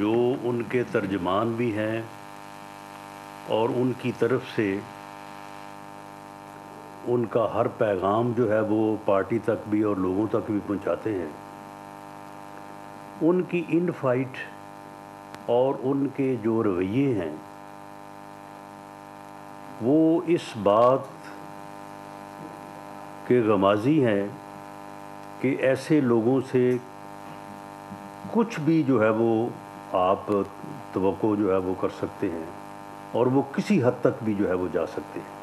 جو ان کے ترجمان بھی ہیں اور ان کی طرف سے ان کا ہر پیغام جو ہے وہ پارٹی تک بھی اور لوگوں تک بھی پہنچاتے ہیں، ان کی ان فائٹ اور ان کے جو رویے ہیں وہ اس بات کے غمازی ہیں کہ ایسے لوگوں سے کچھ بھی جو ہے وہ آپ توقع جو ہے وہ کر سکتے ہیں اور وہ کسی حد تک بھی جو ہے وہ جا سکتے ہیں۔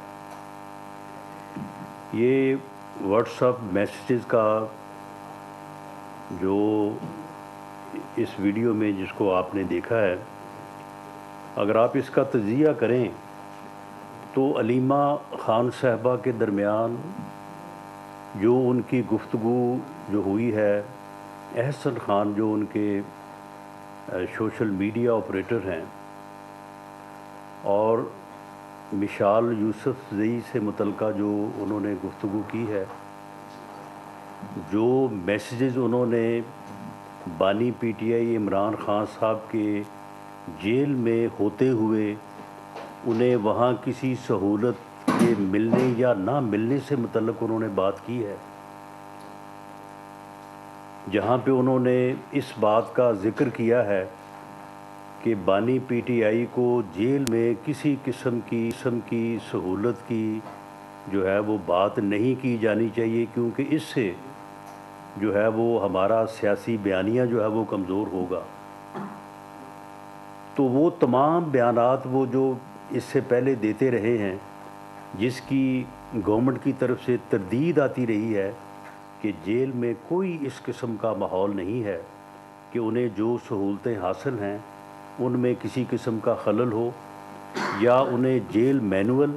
یہ واٹس ایپ میسیجز کا جو اس ویڈیو میں جس کو آپ نے دیکھا ہے، اگر آپ اس کا تجزیہ کریں تو علیمہ خان صاحبہ کے درمیان جو ان کی گفتگو جو ہوئی ہے، احسن خان جو ان کے سوشل میڈیا آپریٹر ہیں، اور مشال یوسف زئی سے متعلقہ جو انہوں نے گفتگو کی ہے، جو میسیجز انہوں نے بانی P T I Imran Khan صاحب کے جیل میں ہوتے ہوئے انہیں وہاں کسی سہولت کے ملنے یا نہ ملنے سے متعلق انہوں نے بات کی ہے، جہاں پہ انہوں نے اس بات کا ذکر کیا ہے کہ بانی پی ٹی آئی کو جیل میں کسی قسم کی سہولت کی جو ہے وہ بات نہیں کی جانی چاہیے، کیونکہ اس سے جو ہے وہ ہمارا سیاسی بیانیہ جو ہے وہ کمزور ہوگا۔ تو وہ تمام بیانات وہ جو اس سے پہلے دیتے رہے ہیں، جس کی گورنمنٹ کی طرف سے تردید آتی رہی ہے کہ جیل میں کوئی اس قسم کا ماحول نہیں ہے کہ انہیں جو سہولتیں حاصل ہیں ان میں کسی قسم کا خلل ہو، یا انہیں جیل مینول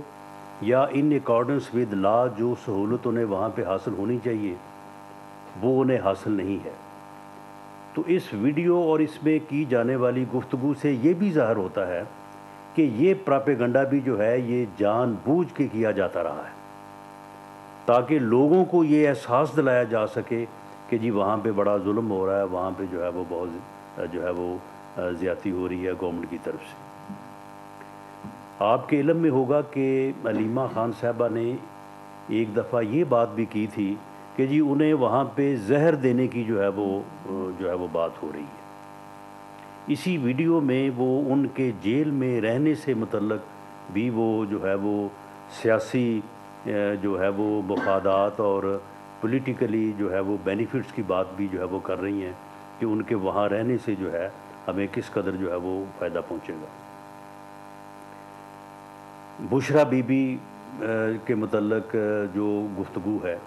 یا ان اکارڈنس ود لا جو سہولت انہیں وہاں پہ حاصل ہونی چاہیے وہ انہیں حاصل نہیں ہے۔ تو اس ویڈیو اور اس میں کی جانے والی گفتگو سے یہ بھی ظاہر ہوتا ہے کہ یہ پراپیگنڈا بھی جو ہے یہ جان بوجھ کے کیا جاتا رہا ہے، تاکہ لوگوں کو یہ احساس دلایا جا سکے کہ جی وہاں پہ بڑا ظلم ہو رہا ہے، وہاں پہ جو ہے وہ بہت جو ہے وہ زیادتی ہو رہی ہے گورنمنٹ کی طرف سے۔ آپ کے علم میں ہوگا کہ علیمہ خان صاحبہ نے ایک دفعہ یہ بات بھی کی تھی کہ جی انہیں وہاں پہ زہر دینے کی جو ہے وہ بات ہو رہی ہے۔ اسی ویڈیو میں وہ ان کے جیل میں رہنے سے متعلق بھی وہ جو ہے وہ سیاسی جو ہے وہ مفادات اور پولیٹیکلی جو ہے وہ بینیفٹس کی بات بھی جو ہے وہ کر رہی ہیں کہ ان کے وہاں رہنے سے جو ہے ہمیں کس قدر جو ہے وہ فائدہ پہنچے گا۔ بشرا بی بی کے متعلق جو گفتگو ہے،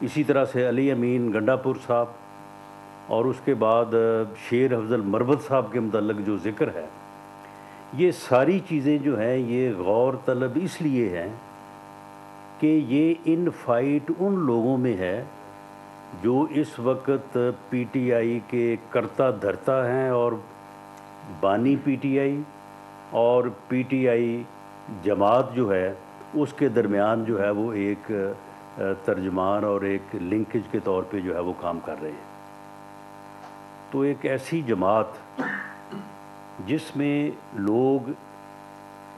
اسی طرح سے علی امین گنڈا پور صاحب اور اس کے بعد شیر افضل مروت صاحب کے متعلق جو ذکر ہے، یہ ساری چیزیں جو ہیں یہ غور طلب اس لیے ہیں کہ یہ ان فائٹ ان لوگوں میں ہے جو اس وقت پی ٹی آئی کے کرتا دھرتا ہیں، اور بانی پی ٹی آئی اور پی ٹی آئی جماعت جو ہے اس کے درمیان جو ہے وہ ایک ترجمان اور ایک لنکیج کے طور پہ جو ہے وہ کام کر رہے ہیں۔ تو ایک ایسی جماعت جس میں لوگ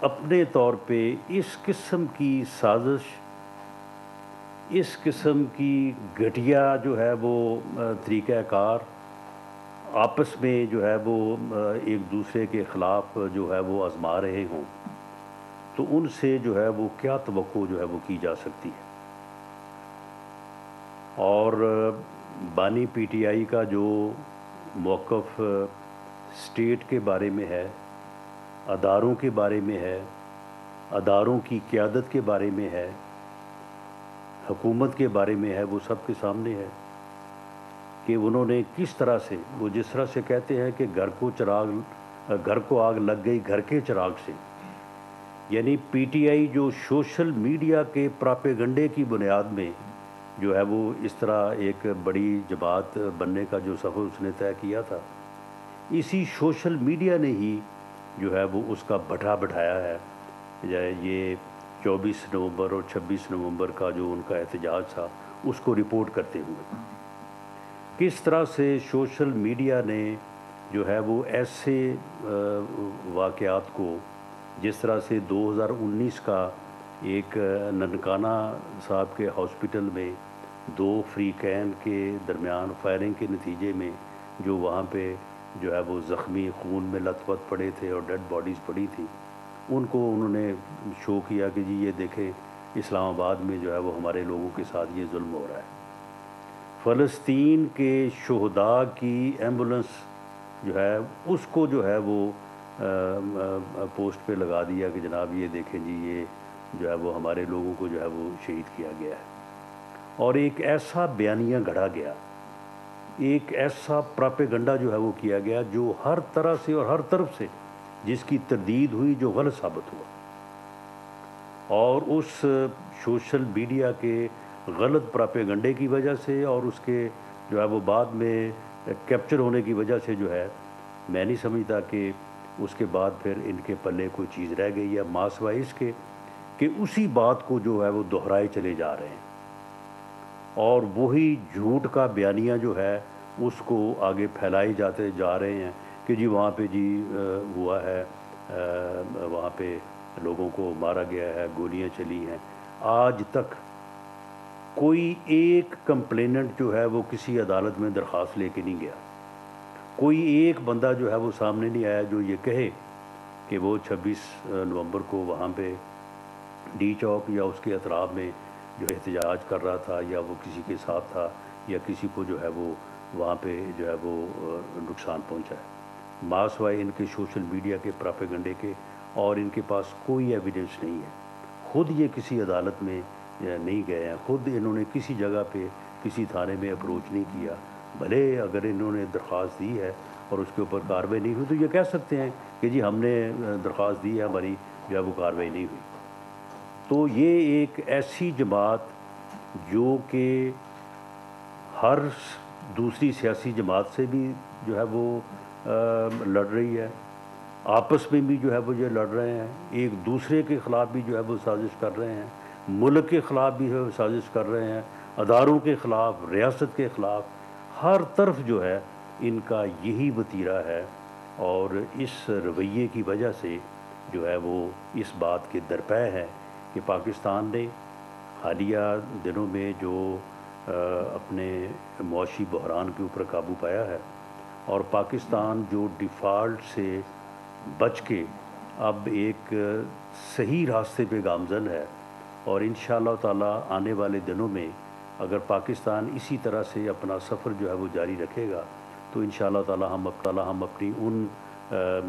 اپنے طور پہ اس قسم کی سازش، اس قسم کی گھٹیا جو ہے وہ طریقہ کار آپس میں جو ہے وہ ایک دوسرے کے خلاف جو ہے وہ آزما رہے ہوں، تو ان سے جو ہے وہ کیا توقع جو ہے وہ کی جا سکتی ہے۔ اور بانی پی ٹی آئی کا جو موقف اسٹیٹ کے بارے میں ہے، اداروں کے بارے میں ہے، اداروں کی قیادت کے بارے میں ہے، حکومت کے بارے میں ہے، وہ سب کے سامنے ہے کہ انہوں نے کس طرح سے، وہ جس طرح سے کہتے ہیں کہ گھر کو آگ لگ گئی گھر کے چراغ سے، یعنی پی ٹی آئی جو سوشل میڈیا کے پراپیگنڈے کی بنیاد میں جو ہے وہ اس طرح ایک بڑی جماعت بننے کا جو سفر اس نے طے کیا تھا، اسی سوشل میڈیا نے ہی جو ہے وہ اس کا بٹھا بٹھایا ہے۔ یہ 24 نومبر اور 26 نومبر کا جو ان کا احتجاج تھا اس کو رپورٹ کرتے ہوئے کس طرح سے سوشل میڈیا نے جو ہے وہ ایسے واقعات کو، جس طرح سے 2019 کا ایک ننکانہ صاحب کے ہاسپٹل میں 2 فریقین کے درمیان فائرنگ کے نتیجے میں جو وہاں پہ جو ہے وہ زخمی خون میں لت پت پڑے تھے اور ڈیڈ باڈیز پڑی تھی، ان کو انہوں نے شو کیا کہ جی یہ دیکھیں اسلام آباد میں جو ہے وہ ہمارے لوگوں کے ساتھ یہ ظلم ہو رہا ہے۔ فلسطین کے شہداء کی ایمبولنس جو ہے اس کو جو ہے وہ پوسٹ پہ لگا دیا کہ جناب یہ دیکھیں جی یہ جو ہے وہ ہمارے لوگوں کو جو ہے وہ شہید کیا گیا ہے، اور ایک ایسا بیانیہ گھڑا گیا، ایک ایسا پراپیگنڈا جو ہے وہ کیا گیا جو ہر طرح سے اور ہر طرف سے جس کی تردید ہوئی، جو غلط ثابت ہوا، اور اس سوشل میڈیا کے غلط پراپیگنڈے کی وجہ سے اور اس کے جو ہے وہ بعد میں کیپچر ہونے کی وجہ سے جو ہے میں نہیں سمجھتا کہ اس کے بعد پھر ان کے پلے کوئی چیز رہ گئی ہے، ماں سوائے اس کے کہ اسی بات کو جو ہے وہ دہرائے چلے جا رہے ہیں، اور وہی جھوٹ کا بیانیہ جو ہے اس کو آگے پھیلائے جاتے جا رہے ہیں کہ جی وہاں پہ جی ہوا ہے، وہاں پہ لوگوں کو مارا گیا ہے، گولیاں چلی ہیں۔ آج تک کوئی ایک کمپلیننٹ جو ہے وہ کسی عدالت میں درخواست لے کے نہیں گیا، کوئی ایک بندہ جو ہے وہ سامنے نہیں آیا جو یہ کہے کہ وہ 26 نومبر کو وہاں پہ ڈی چوک یا اس کے اطراف میں جو احتجاج کر رہا تھا، یا وہ کسی کے ساتھ تھا، یا کسی کو جو ہے وہ وہاں پہ جو ہے وہ نقصان پہنچا ہے، ماں سوائے ان کے سوشل میڈیا کے پراپیگنڈے کے، اور ان کے پاس کوئی ایویڈنس نہیں ہے۔ خود یہ کسی عدالت میں نہیں گئے ہیں، خود انہوں نے کسی جگہ پہ کسی تھانے میں اپروچ نہیں کیا، بھلے اگر انہوں نے درخواست دی ہے اور اس کے اوپر کارروائی نہیں ہوئی تو یہ کہہ سکتے ہیں کہ جی ہم نے درخواست دی ہے، ہماری جو ہے وہ کارروائی نہیں ہوئی۔ تو یہ ایک ایسی جماعت جو کہ ہر دوسری سیاسی جماعت سے بھی جو ہے وہ لڑ رہی ہے، آپس میں بھی جو ہے وہ یہ لڑ رہے ہیں، ایک دوسرے کے خلاف بھی جو ہے وہ سازش کر رہے ہیں، ملک کے خلاف بھی ہے سازش کر رہے ہیں، اداروں کے خلاف، ریاست کے خلاف، ہر طرف جو ہے ان کا یہی وتیرہ ہے، اور اس رویے کی وجہ سے جو ہے وہ اس بات کے درپے ہے کہ پاکستان نے حالیہ دنوں میں جو اپنے معاشی بحران کے اوپر قابو پایا ہے، اور پاکستان جو ڈیفالٹ سے بچ کے اب ایک صحیح راستے پہ گامزن ہے، اور انشاءاللہ تعالی آنے والے دنوں میں اگر پاکستان اسی طرح سے اپنا سفر جو ہے وہ جاری رکھے گا تو انشاءاللہ تعالی ہم اپنی ان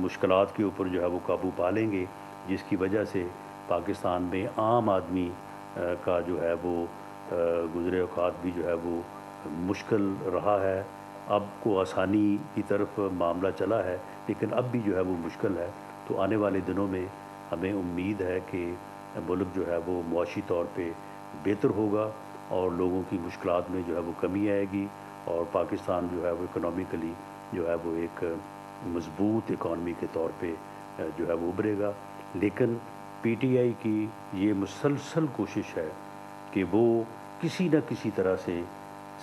مشکلات کے اوپر جو ہے وہ قابو پا لیں گے جس کی وجہ سے پاکستان میں عام آدمی کا جو ہے وہ گزرے اوقات بھی جو ہے وہ مشکل رہا ہے۔ اب کو آسانی کی طرف معاملہ چلا ہے، لیکن اب بھی جو ہے وہ مشکل ہے۔ تو آنے والے دنوں میں ہمیں امید ہے کہ ملک جو ہے وہ معاشی طور پہ بہتر ہوگا، اور لوگوں کی مشکلات میں جو ہے وہ کمی آئے گی، اور پاکستان جو ہے وہ اکنامیکلی جو ہے وہ ایک مضبوط اکانومی کے طور پہ جو ہے وہ ابھرے گا۔ لیکن پی ٹی آئی کی یہ مسلسل کوشش ہے کہ وہ کسی نہ کسی طرح سے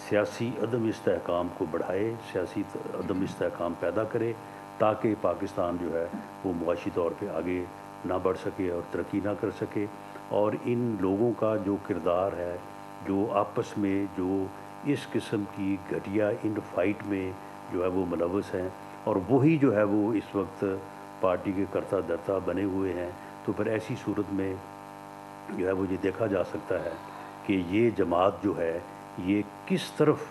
سیاسی عدم استحکام کو بڑھائے، سیاسی عدم استحکام پیدا کرے، تاکہ پاکستان جو ہے وہ معاشی طور پہ آگے نہ بڑھ سکے اور ترقی نہ کر سکے۔ اور ان لوگوں کا جو کردار ہے، جو آپس میں جو اس قسم کی گھٹیا ان فائٹ میں جو ہے وہ ملوث ہیں، اور وہی جو ہے وہ اس وقت پارٹی کے کرتا دھرتا بنے ہوئے ہیں، تو پھر ایسی صورت میں جو ہے وہ یہ دیکھا جا سکتا ہے کہ یہ جماعت جو ہے یہ کس طرف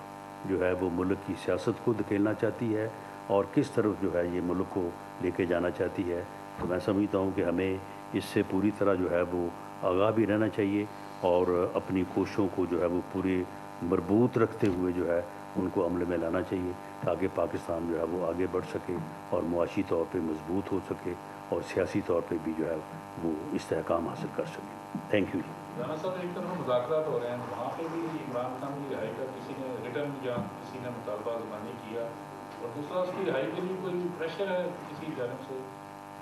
جو ہے وہ ملک کی سیاست کو دھکیلنا چاہتی ہے، اور کس طرف جو ہے یہ ملک کو لے کے جانا چاہتی ہے۔ تو میں سمجھتا ہوں کہ ہمیں اس سے پوری طرح جو ہے وہ آگاہ بھی رہنا چاہیے، اور اپنی کوششوں کو جو ہے وہ پورے مربوط رکھتے ہوئے جو ہے ان کو عمل میں لانا چاہیے، تاکہ پاکستان جو ہے وہ آگے بڑھ سکے اور معاشی طور پہ مضبوط ہو سکے، اور سیاسی طور پہ بھی جو ہے وہ استحکام حاصل کر سکے۔ تھینک یو جی۔ رانا صاحب، ایک طرف مذاکرات ہو رہے ہیں، وہاں پہ بھی عمران خان کی رہائی کا کسی نے ریٹرن یا کسی نے مطالبہ زبانی کیا، اور دوسرا اس کی رہائی کے لیے کوئی پریشر ہے کسی جانب سے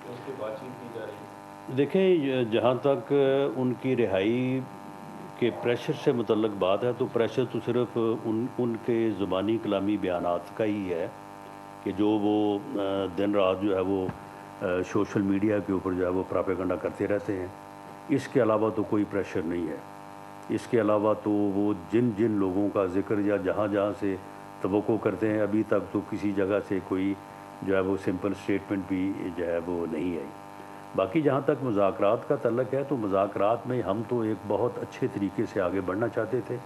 کہ اس کی بات چیت کی جا رہی ہے؟ دیکھیں، جہاں تک ان کی رہائی کے پریشر سے متعلق بات ہے تو پریشر تو صرف ان کے زبانی کلامی بیانات کا ہی ہے کہ جو وہ دن رات جو ہے وہ سوشل میڈیا کے اوپر جو ہے وہ پراپیگنڈا کرتے رہتے ہیں. اس کے علاوہ تو کوئی پریشر نہیں ہے. اس کے علاوہ تو وہ جن جن لوگوں کا ذکر یا جہاں جہاں سے توقع کرتے ہیں ابھی تک تو کسی جگہ سے کوئی جو ہے وہ سمپل سٹیٹمنٹ بھی جو ہے وہ نہیں آئی. باقی جہاں تک مذاکرات کا تعلق ہے تو مذاکرات میں ہم تو ایک بہت اچھے طریقے سے آگے بڑھنا چاہتے تھے.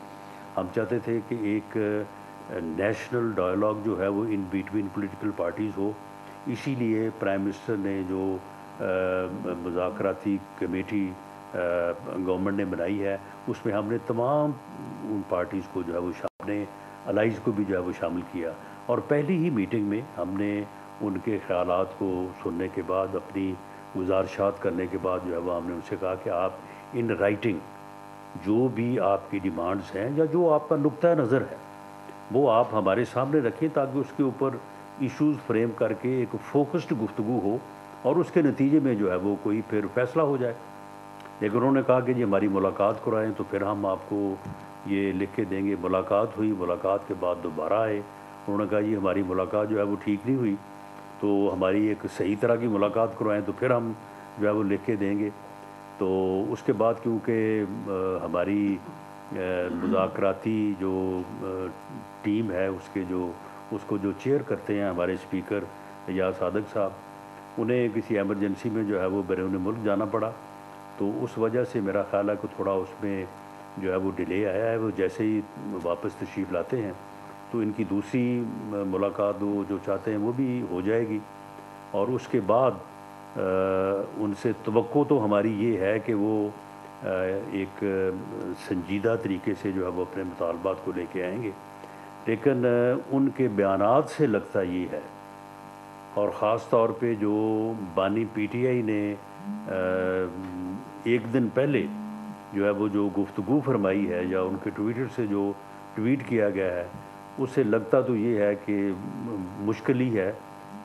ہم چاہتے تھے کہ ایک نیشنل ڈائلاگ جو ہے وہ ان بٹوین پولیٹیکل پارٹیز ہو. اسی لیے پرائم منسٹر نے جو مذاکراتی کمیٹی گورنمنٹ نے بنائی ہے اس میں ہم نے تمام ان پارٹیز کو جو ہے وہ اپنے الائز کو بھی جو ہے وہ شامل کیا. اور پہلی ہی میٹنگ میں ہم نے ان کے خیالات کو سننے کے بعد اپنی گزارشات کرنے کے بعد جو ہے وہ ہم نے ان سے کہا کہ آپ ان رائٹنگ جو بھی آپ کی ڈیمانڈز ہیں یا جو آپ کا نقطہ نظر ہے وہ آپ ہمارے سامنے رکھیں تاکہ اس کے اوپر ایشوز فریم کر کے ایک فوکسڈ گفتگو ہو اور اس کے نتیجے میں جو ہے وہ کوئی پھر فیصلہ ہو جائے. لیکن انہوں نے کہا کہ جی ہماری ملاقات کرائیں تو پھر ہم آپ کو یہ لکھ کے دیں گے. ملاقات ہوئی, ملاقات کے بعد دوبارہ آئے, انہوں نے کہا جی ہماری ملاقات جو ہے وہ ٹھیک نہیں ہوئی تو ہماری ایک صحیح طرح کی ملاقات کرائیں تو پھر ہم جو ہے وہ لکھ کے دیں گے. تو اس کے بعد کیونکہ ہماری مذاکراتی جو ٹیم ہے اس کو جو چیئر کرتے ہیں ہمارے اسپیکر یا صادق صاحب, انہیں کسی ایمرجنسی میں جو ہے وہ بیرون ملک جانا پڑا تو اس وجہ سے میرا خیال ہے کہ تھوڑا اس میں جو ہے وہ ڈیلے آیا ہے. وہ جیسے ہی واپس تشریف لاتے ہیں تو ان کی دوسری ملاقات وہ جو چاہتے ہیں وہ بھی ہو جائے گی. اور اس کے بعد ان سے توقع تو ہماری یہ ہے کہ وہ ایک سنجیدہ طریقے سے جو ہے وہ اپنے مطالبات کو لے کے آئیں گے. لیکن ان کے بیانات سے لگتا یہ ہے, اور خاص طور پہ جو بانی پی ٹی آئی نے ایک دن پہلے جو ہے وہ جو گفتگو فرمائی ہے یا ان کے ٹویٹر سے جو ٹویٹ کیا گیا ہے اس سے لگتا تو یہ ہے کہ مشکل ہی ہے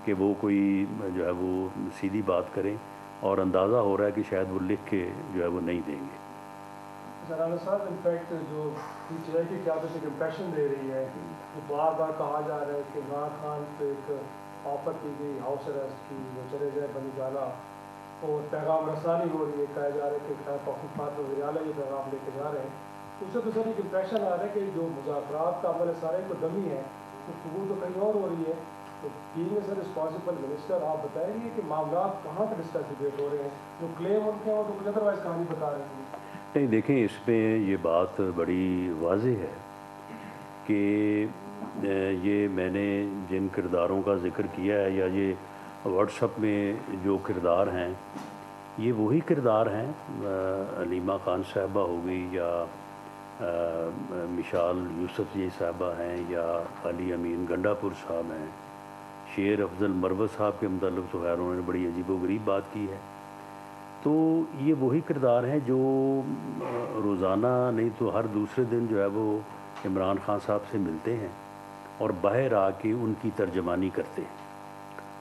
کہ وہ کوئی جو ہے وہ سیدھی بات کریں, اور اندازہ ہو رہا ہے کہ شاید وہ لکھ کے جو ہے وہ نہیں دیں گے. رانا صاحب انفیکٹ جو پی ٹی آئی کی قیادت ایک امپریشن دے رہی ہے, وہ بار بار کہا جا رہا ہے کہ عمران خان پہ ایک آفر کی گئی ہاؤس ارسٹ کی, وہ چلے گئے بنی گالا, اور پیغام رسانی ہو رہی ہے, کہا جا رہا ہے کہ توفیق وزیر اعلیٰ یہ پیغام لے کے جا رہے ہیں. اس سے تو سر ایک امپریشن آ رہا ہے کہ جو مذاکرات کا عمل سارے کو دمی ہے, گفتگو تو کہیں اور ہو رہی ہے. تو ٹیم میں سر رسپانسبل منسٹر آپ بتائیں گے کہ معاملات کہاں تک ڈسکس ڈبیٹ ہو رہے ہیں, جو کلیم ان کے ہیں اور کچھ ادروائز کہانی بتا رہے ہیں. نہیں دیکھیں, اس میں یہ بات بڑی واضح ہے کہ یہ میں نے جن کرداروں کا ذکر کیا ہے یا یہ واٹس ایپ میں جو کردار ہیں یہ وہی کردار ہیں. علیمہ خان صاحبہ ہو گئی یا مشال یوسف جی صاحبہ ہیں یا علی امین گنڈا پور صاحب ہیں. شیر افضل مروت صاحب کے متعلق تو خیر انہوں نے بڑی عجیب و غریب بات کی ہے. تو یہ وہی کردار ہیں جو روزانہ نہیں تو ہر دوسرے دن جو ہے وہ عمران خان صاحب سے ملتے ہیں اور باہر آ کے ان کی ترجمانی کرتے ہیں.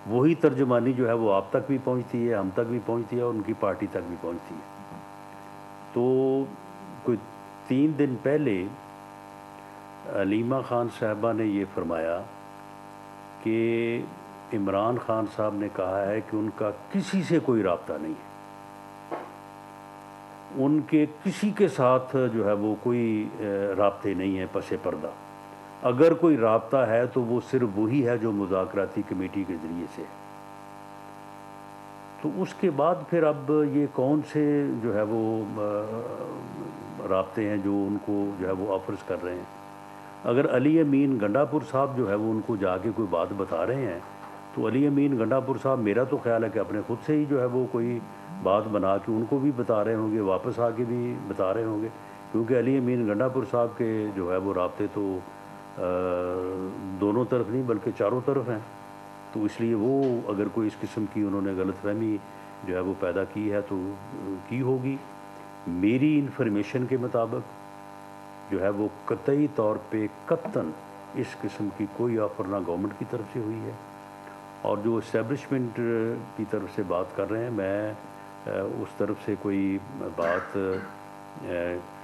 وہی ترجمانی جو ہے وہ آپ تک بھی پہنچتی ہے, ہم تک بھی پہنچتی ہے اور ان کی پارٹی تک بھی پہنچتی ہے. تو کوئی 3 دن پہلے علیمہ خان صاحبہ نے یہ فرمایا کہ عمران خان صاحب نے کہا ہے کہ ان کا کسی سے کوئی رابطہ نہیں ہے, ان کے کسی کے ساتھ جو ہے وہ کوئی رابطے نہیں ہیں پس پردہ. اگر کوئی رابطہ ہے تو وہ صرف وہی ہے جو مذاکراتی کمیٹی کے ذریعے سے ہے. تو اس کے بعد پھر اب یہ کون سے جو ہے وہ رابطے ہیں جو ان کو جو ہے وہ آفرز کر رہے ہیں. اگر علی امین گنڈا پور صاحب جو ہے وہ ان کو جا کے کوئی بات بتا رہے ہیں تو علی امین گنڈا پور صاحب میرا تو خیال ہے کہ اپنے خود سے ہی جو ہے وہ کوئی بات بنا کے ان کو بھی بتا رہے ہوں گے, واپس آ کے بھی بتا رہے ہوں گے, کیونکہ علی امین گنڈا پور صاحب کے جو ہے وہ رابطے تو دونوں طرف نہیں بلکہ چاروں طرف ہیں. تو اس لیے وہ اگر کوئی اس قسم کی انہوں نے غلط فہمی جو ہے وہ پیدا کی ہے تو کی ہوگی. میری انفارمیشن کے مطابق جو ہے وہ قطعی طور پہ قطعاً اس قسم کی کوئی آفر نہ گورنمنٹ کی طرف سے ہوئی ہے. اور جو اسٹیبلشمنٹ کی طرف سے بات کر رہے ہیں, میں اس طرف سے کوئی بات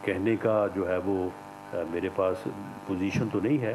کہنے کا جو ہے وہ میرے پاس پوزیشن تو نہیں ہے,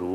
2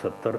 70